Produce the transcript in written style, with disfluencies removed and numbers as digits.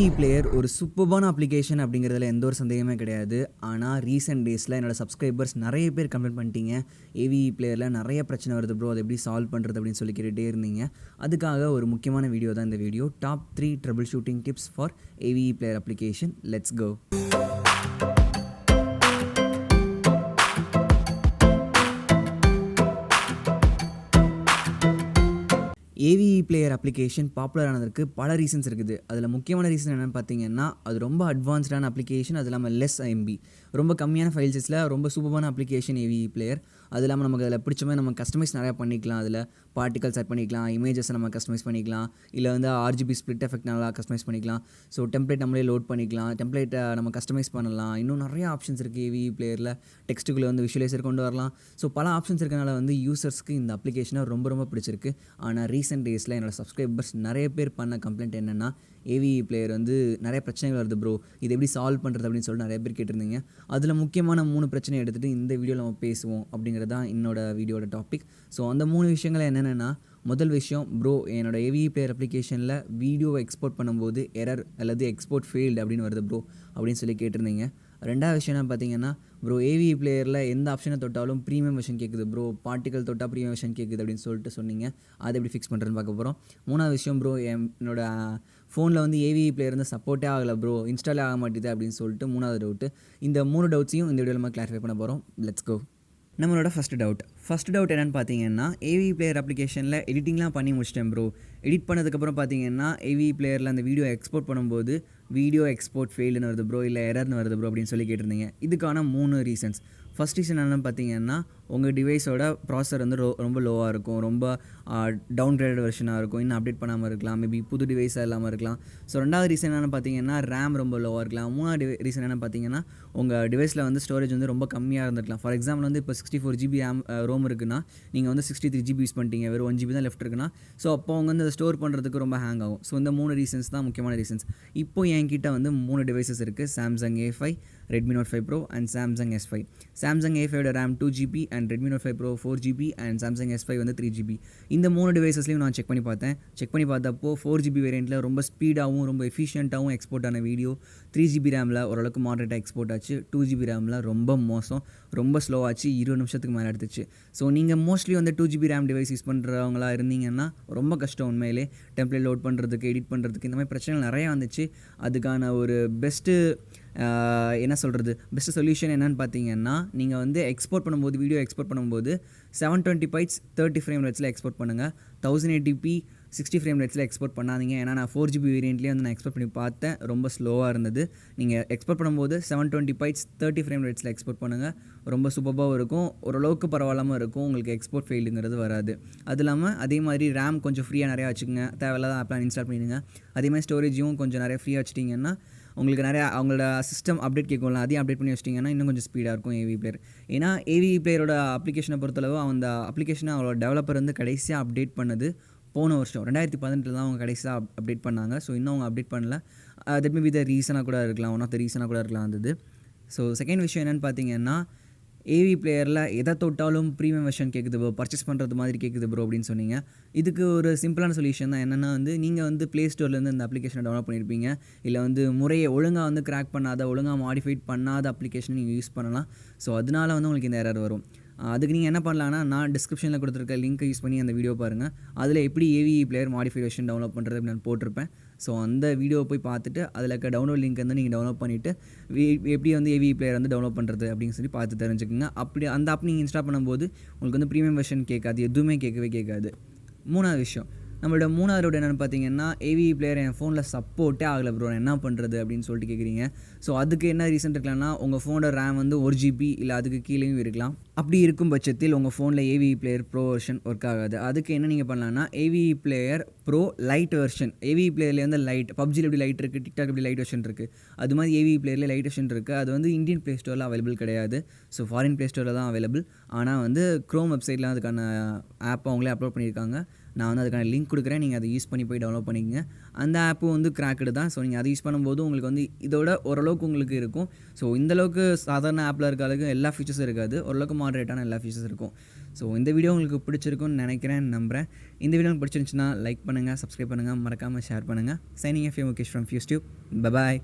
avee player ஒரு சூப்பர்பான application அப்படிங்கிறதுல எந்த ஒரு சந்தேகமே கிடையாது. ஆனால் ரீசெண்ட் டேஸில் என்னோட சப்ஸ்கிரைபர்ஸ் நிறைய பேர் கமெண்ட் பண்ணிட்டீங்க, avee பிளேயரில் நிறைய பிரச்சனை வருது ப்ரோ, அதை எப்படி சால்வ் பண்ணுறது அப்படின்னு சொல்லி கேட்டுகிட்டே இருந்தீங்க. அதுக்காக ஒரு முக்கியமான வீடியோ தான் இந்த video. Top 3 troubleshooting tips for avee player application. Let's go. avee player application popular ஆனதற்கு பல ரீசன்ஸ் இருக்குது. அதில் முக்கியமான ரீசன் என்னென்னு பார்த்தீங்கன்னா, அது ரொம்ப அட்வான்ஸ்டான அப்ளிகேஷன். அது இல்லாமல் லெஸ் எம்பி, ரொம்ப கம்மியான ஃபைல்ஸில் ரொம்ப சூப்பரான அப்ளிகேஷன் avee பிளேயர். அது இல்லாமல் நமக்கு அதில் பிடிச்ச மாதிரி நம்ம கஸ்டமைஸ் நிறையா பண்ணிக்கலாம். அதில் பார்ட்டிகல் செட் பண்ணிக்கலாம், இமேஜஸை நம்ம கஸ்டமைஸ் பண்ணிக்கலாம், இல்லை வந்து RGB ஸ்ப்ளிட் எஃபெக்ட் நல்லா கஸ்டமைஸ் பண்ணிக்கலாம். ஸோ டெம்ப்ளேட் நம்மளே லோட் பண்ணிக்கலாம், டெம்ப்ளேட்டை நம்ம கஸ்டமைஸ் பண்ணலாம். இன்னும் நிறைய ஆப்ஷன்ஸ் இருக்குது avee பிளேயரில். டெக்ஸ்ட்டுக்குள்ளே வந்து விஷுவலைசர் கொண்டு வரலாம். ஸோ பல ஆப்ஷன்ஸ் இருக்கனால வந்து யூசர்ஸ்க்கு இந்த அப்ளிகேஷனை ரொம்ப ரொம்ப பிடிச்சிருக்கு. ஆனால் ரீசெண்ட் டேஸில் என்னோடய சப்ஸ்கிரைபர்ஸ் நிறைய பேர் பண்ண கம்ப்ளைண்ட் என்னென்னா, avee பிளேயர் வந்து நிறைய பிரச்சனைகள் வருது ப்ரோ, இது எப்படி சால்வ் பண்ணுறது அப்படின்னு சொல்லிட்டு நிறைய பேர் கேட்டிருந்தீங்க. அதில் முக்கியமான 3 பிரச்சனையை எடுத்துகிட்டு இந்த வீடியோவில் நம்ம பேசுவோம் அப்படிங்கிறது தான் என்னோட வீடியோட டாபிக். ஸோ அந்த 3 விஷயங்கள் என்னென்னா, முதல் விஷயம், ப்ரோ என்னோடய avee பிளேயர் அப்ளிகேஷனில் வீடியோவை எக்ஸ்போர்ட் பண்ணும்போது எரர் அல்லது எக்ஸ்போர்ட் ஃபெயில்டு அப்படின்னு வருது ப்ரோ அப்படின்னு சொல்லி கேட்டிருந்தீங்க. ரெண்டாவது விஷயம் என்ன பார்த்தீங்கன்னா, ப்ரோ avee பிளேயரில் எந்த ஆப்ஷனை தொட்டாலும் ப்ரீமியம் வெர்ஷன் கேட்குது ப்ரோ, பார்ட்டிகல் தொட்டால் ப்ரீமியம் வெர்ஷன் கேட்குது அப்படின்னு சொல்லிட்டு சொன்னீங்க. அதை எப்படி ஃபிக்ஸ் பண்ணுறதுன்னு பார்க்க போகிறோம். மூணாவது விஷயம், ப்ரோ என்னோட ஃபோனில் வந்து avee பிளேயர் வந்து சப்போர்ட்டே ஆகலை ப்ரோ, இன்ஸ்டாலே ஆக மாட்டேது அப்படின்னு சொல்லிட்டு மூணாவது டவுட்டு. இந்த 3 டவுட்ஸையும் இந்த வீடியோவில் நம்ம கிளாரிஃபை பண்ண போகிறோம். Let's go. நம்மளோட ஃபஸ்ட் டவுட் என்னென்னு பார்த்தீங்கன்னா, avee பிளேயர் அப்ளிகேஷனில் எடிட்டிங்லாம் பண்ணி முடிச்சிட்டேன் ப்ரோ. எடிட் பண்ணதுக்கப்புறம் பார்த்தீங்கன்னா avee பிளேயரில் அந்த வீடியோ எக்ஸ்போர்ட் பண்ணும்போது வீடியோ எக்ஸ்போர்ட் ஃபெயில்டுன்னு வருது ப்ரோ, இல்லை எரர்னு வருது ப்ரோ அப்படின்னு சொல்லி கேட்டிருந்தீங்க. இதுக்கான 3 ரீசன்ஸ். ஃபஸ்ட் ரீசன் என்னென்னு பார்த்தீங்கன்னா, உங்கள் டிவைஸோட ப்ராசர் வந்து ரொம்ப லோவாக இருக்கும், ரொம்ப டவுன் கிரேடட் வெர்ஷனாக இருக்கும், இன்னும் அப்டேட் பண்ணாமல் இருக்கலாம், மேபி புது டிவைஸாக இல்லாமல் இருக்கலாம். ஸோ ரெண்டாவது ரீசன் என்னென்னு பார்த்தீங்கன்னா, ரேம் ரொம்ப லோவாக இருக்கலாம். மூணாவது ரீசன் என்னென்னு பார்த்தீங்கன்னா, உங்கள் டிவைஸில் வந்து ஸ்டோரேஜ் வந்து ரொம்ப கம்மியாக இருந்திருக்கலாம். ஃபார் எக்ஸாம்பிள் வந்து இப்போ 64 GB ரோம் இருக்குன்னா, நீங்கள் வந்து 63 GB யூஸ் பண்ணிட்டீங்க, வெறும் 1 GB தான் லெஃப்ட் இருக்குன்னா, ஸோ அப்போ அவங்க வந்து அதை ஸ்டோர் பண்ணுறதுக்கு ரொம்ப ஹேங் ஆகும். ஸோ இந்த 3 ரீசன்ஸ் தான் முக்கியமான ரீசன்ஸ். இப்போ என்கிட்ட வந்து 3 டிவைசஸ் இருக்குது, Samsung A5, Redmi Note 5 Pro and Samsung S5. Samsung A5 RAM 2 GB and Redmi Note 5 Pro 4 GB and Samsung S5 வந்து 3 GB. இந்த 3 டிவைசஸ்லையும் நான் செக் பண்ணி பார்த்தப்போ 4 GB வேரியண்ட்டில் ரொம்ப ஸ்பீடாகவும் ரொம்ப எஃபிஷியண்ட்டாகவும் எக்ஸ்போர்ட் ஆன வீடியோ, 3 GB ரேமில் ஓரளவுக்கு மாடரேட்டாக எக்ஸ்போர்ட் ஆச்சு, 2 GB ரேமில் ரொம்ப மோசம், ரொம்ப ஸ்லோவாச்சு, 20 நிமிஷத்துக்கு மேலே எடுத்துச்சு. ஸோ நீங்கள் மோஸ்ட்லி வந்து 2 GB ரேம் டிவைஸ் யூஸ் பண்ணுறவங்களா இருந்தீங்கன்னா ரொம்ப கஷ்டம் உண்மையிலே. டெம்ப்ளேட் லோட் பண்ணுறதுக்கு, எடிட் பண்ணுறதுக்கு இந்த மாதிரி பிரச்சனைகள் நிறையா வந்துச்சு. அதுக்கான ஒரு பெஸ்ட்டு சொல்யூஷன் என்னென்னு பார்த்தீங்கன்னா, நீங்கள் வந்து வீடியோ எக்ஸ்போர்ட் பண்ணும்போது 720 பைட்ஸ் 30 ஃப்ரேம் ரேட்ஸில் எக்ஸ்போர்ட் பண்ணுங்கள். 1080p 60 ஃப்ரேம் ரேட்ஸில் எக்ஸ்போர்ட் பண்ணாதீங்க. ஏன்னா நான் 4 GB வேரியண்ட்லேயே வந்து நான் எக்ஸ்போர்ட் பண்ணி பார்த்தேன், ரொம்ப ஸ்லோவாக இருந்தது. நீங்கள் எக்ஸ்போர்ட் பண்ணும்போது 720 பைட்ஸ் 30 ஃப்ரேம் ரேட்ஸில் எக்ஸ்போர்ட் பண்ணுங்கள், ரொம்ப சூப்பராகவும் இருக்கும், ஓரளவுக்கு பரவாயில்லாமல் இருக்கும், உங்களுக்கு எக்ஸ்போர்ட் ஃபெயிலுங்கிறது வராது. அது இல்லாமல் அதே மாதிரி ரேம் கொஞ்சம் ஃப்ரீயாக நிறையா வச்சுக்கோங்க, தேவையில்லாத ஆப்லாம் இன்ஸ்டால் பண்ணிடுங்க. அதேமாதிரி ஸ்டோரேஜும் கொஞ்சம் நிறையா ஃப்ரீயாக வச்சிட்டிங்கன்னா உங்களுக்கு நிறையா அவங்களோட சிஸ்டம் அப்டேட் கேட்கலாம், அதையும் அப்டேட் பண்ணி வச்சிட்டிங்கன்னா இன்னும் கொஞ்சம் ஸ்பீடாக இருக்கும் avee பிளேயர். ஏன்னா avee பிளேயரோட அப்ளிகேஷனை பொறுத்தளவு அந்த அப்ளிகேஷனை அவரோட டெவலப்பர் வந்து கடைசியாக அப்டேட் பண்ணது போன வருஷம் 2018 தான் அவங்க கடைசியாக அப்டேட் பண்ணாங்க. ஸோ இன்னும் அவங்க அப்டேட் பண்ணல. தட் மே பி த ரீசனாக கூட இருக்கலாம், ஒன் ஆஃப் த ரீசனாக கூட இருக்கலாம் இருந்தது. ஸோ செகண்ட் விஷயம் என்னென்னு பார்த்தீங்கன்னா, avee பிளேயரில் எதை தொட்டாலும் ப்ரீமியம் வெர்ஷன் கேட்குது ப்ரோ, பர்ச்சேஸ் பண்ணுறது மாதிரி கேட்குது ப்ரோ அப்படின்னு சொன்னீங்க. இதுக்கு ஒரு சிம்பிளான சொல்யூஷன் தான். என்னென்னா வந்து நீங்கள் வந்து ப்ளே ஸ்டோர்லேருந்து இந்த அப்ளிகேஷனை டவுன்லோட் பண்ணியிருப்பீங்க, இல்லை வந்து முறையை ஒழுங்காக வந்து கிராக் பண்ணாத, ஒழுங்காக மாடிஃபைட் பண்ணாத அப்ளிகேஷன் நீங்கள் யூஸ் பண்ணலாம். ஸோ அதனால வந்து உங்களுக்கு இந்த எரர் வரும். அதுக்கு நீங்கள் என்ன பண்ணலான்னா, நான் டிஸ்கிரிப்ஷனில் கொடுத்துருக்க லிங்க்கை யூஸ் பண்ணி அந்த வீடியோ பாருங்கள். அதில் எப்படி avee player modified version download பண்ணுறது அப்படின்னு நான் போட்டிருப்பேன். ஸோ அந்த வீடியோ போய் பார்த்துட்டு அதில் இருக்க டவுன்லோட் லிங்க் வந்து நீங்கள் டவுன்லோட் பண்ணிவிட்டு எப்படி வந்து avee பிளேயர் வந்து டவுன்லோட் பண்ணுறது அப்படின்னு சொல்லி பார்த்து தெரிஞ்சுக்கோங்க. அப்படி அந்த ஆப் நீங்கள் இன்ஸ்டால் பண்ணும்போது உங்களுக்கு வந்து ப்ரீமியம் வெர்ஷன் கேட்காது, எதுவுமே கேட்காது. மூணாவது விஷயம், நம்மளோட மூணாவது ரோடு என்னென்னு பார்த்தீங்கன்னா, avee பிளேயர் என் ஃபோனில் சப்போர்ட்டே ஆகலை ப்ரோ, என்ன பண்ணுறது அப்படின்னு சொல்லிட்டு கேட்குறீங்க. ஸோ அதுக்கு என்ன ரீசன் இருக்கலாம்னா, உங்கள் ஃபோனோட ரேம் வந்து 1 GB இல்லை அதுக்கு கீழேயும் இருக்கலாம். அப்படி இருக்கும் பட்சத்தில் உங்கள் ஃபோனில் avee player bro version work ஆகாது. அதுக்கு என்ன நீங்கள் பண்ணலான்னா, avee player bro light version. avee பிளேயர்லேயே வந்து லைட், பப்ஜியில் எப்படி லைட் இருக்குது, டிக்டாக் எப்படி லைட் வெர்ஷன் இருக்குது, அது மாதிரி avee பிளேயர்லேயே லைட் வெர்ஷன் இருக்குது. அது வந்து இந்தியன் ப்ளே ஸ்டோரில் அவைலபிள் கிடையாது, ஸோ ஃபாரின் ப்ளே ஸ்டோரில் தான் அவைலபிள். ஆனால் வந்து க்ரோம் வெப்சைட்டில் அதுக்கான ஆப் அவங்களே அப்லோட் பண்ணியிருக்காங்க. நான் வந்து அதுக்கான லிங்க் கொடுக்குறேன், நீங்கள் அதை யூஸ் பண்ணி போய் டவுன்லோட் பண்ணிக்கங்க. அந்த ஆப்பும் வந்து கிராக்கடு தான். ஸோ நீங்கள் அதை யூஸ் பண்ணும்போது உங்களுக்கு வந்து இதோட ஓரளவுக்கு உங்களுக்கு இருக்கும். ஸோ இந்தளவுக்கு சாதாரண ஆப்பில் இருக்க அளவுக்கு எல்லா ஃபீச்சர்ஸும் இருக்காது, ஓரளவுக்கு மாடரேட்டான எல்லா ஃபீச்சர்ஸ் இருக்கும். ஸோ இந்த வீடியோ உங்களுக்கு பிடிச்சிருக்கும்னு நினைக்கிறேன், நம்புகிறேன். இந்த வீடியோ உங்களுக்கு பிடிச்சிருந்துச்சுன்னா லைக் பண்ணுங்கள், சப்ஸ்கிரைப் பண்ணுங்கள், மறக்காமல் ஷேர் பண்ணுங்கள். Signing F Mukesh from fuse tube. Bye bye.